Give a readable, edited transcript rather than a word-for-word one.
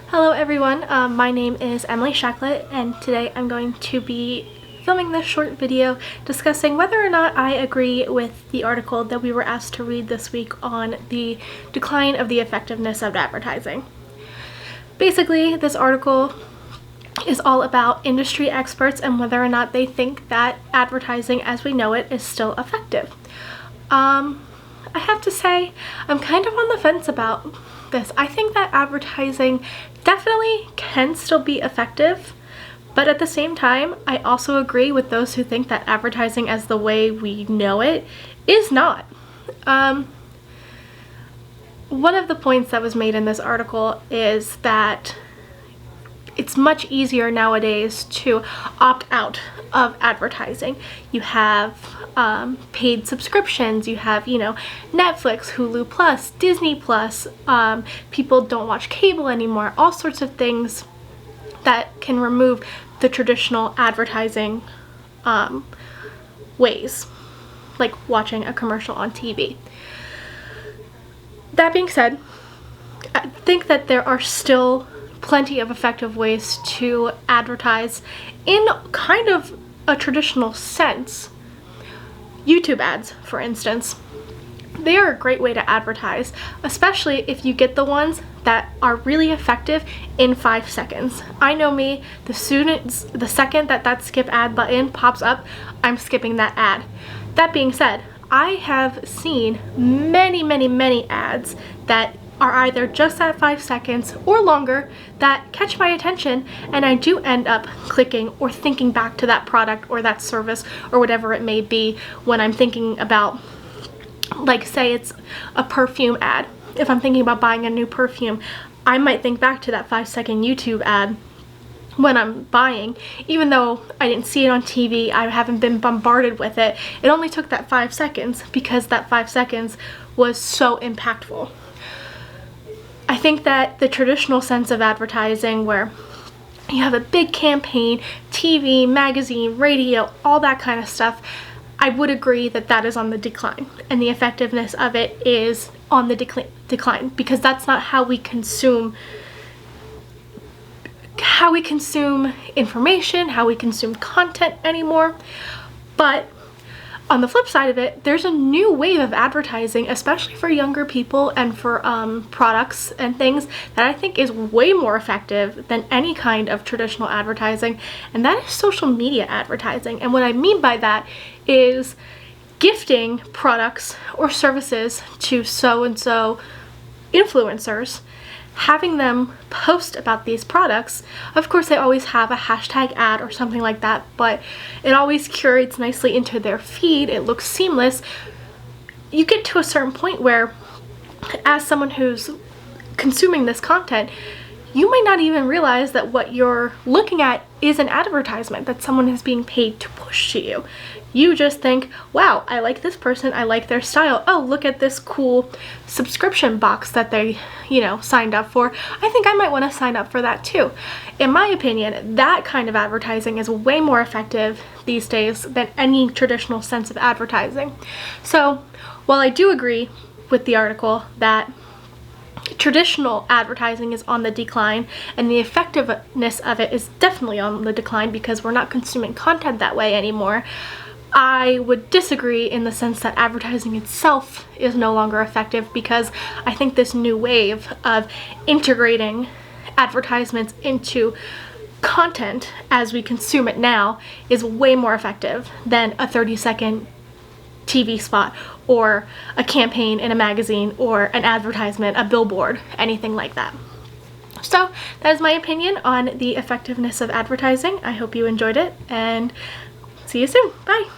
Hello everyone, my name is Emily Shacklet, and today I'm going to be filming this short video discussing whether or not I agree with the article that we were asked to read this week on the decline of the effectiveness of advertising. Basically, this article is all about industry experts and whether or not they think that advertising as we know it is still effective. I have to say, I'm kind of on the fence about this. I think that advertising definitely can still be effective, but at the same time, I also agree with those who think that advertising as the way we know it is not. One of the points that was made in this article is that it's much easier nowadays to opt out of advertising. You have paid subscriptions, you have, Netflix, Hulu Plus, Disney Plus, people don't watch cable anymore, all sorts of things that can remove the traditional advertising ways, like watching a commercial on TV. That being said, I think that there are still plenty of effective ways to advertise in kind of a traditional sense. YouTube ads, for instance. They are a great way to advertise, especially if you get the ones that are really effective in 5 seconds. I know me, the second that skip ad button pops up, I'm skipping that ad. That being said, I have seen many ads that are either just at 5 seconds or longer that catch my attention, and I do end up clicking or thinking back to that product or that service or whatever it may be when I'm thinking about, like, say it's a perfume ad. If I'm thinking about buying a new perfume, I might think back to that 5-second YouTube ad when I'm buying, even though I didn't see it on TV, I haven't been bombarded with it. It only took that 5 seconds because that 5 seconds was so impactful. I think that the traditional sense of advertising, where you have a big campaign, TV, magazine, radio, all that kind of stuff, I would agree that that is on the decline, and the effectiveness of it is on the decline, because that's not how we consume information, how we consume content anymore. But on the flip side of it, there's a new wave of advertising, especially for younger people and for products and things, that I think is way more effective than any kind of traditional advertising, and that is social media advertising. And what I mean by that is gifting products or services to so-and-so influencers, having them post about these products. Of course, they always have a hashtag ad or something like that, but it always curates nicely into their feed. It looks seamless. You get to a certain point where, as someone who's consuming this content, you might not even realize that what you're looking at is an advertisement that someone is being paid to push to you. You just think, wow, I like this person, I like their style. Oh, look at this cool subscription box that they, signed up for. I think I might want to sign up for that too. In my opinion, that kind of advertising is way more effective these days than any traditional sense of advertising. So, while I do agree with the article that traditional advertising is on the decline and the effectiveness of it is definitely on the decline because we're not consuming content that way anymore, I would disagree in the sense that advertising itself is no longer effective, because I think this new wave of integrating advertisements into content as we consume it now is way more effective than a 30-second TV spot or a campaign in a magazine or an advertisement, a billboard, anything like that. So that is my opinion on the effectiveness of advertising. I hope you enjoyed it, and see you soon. Bye!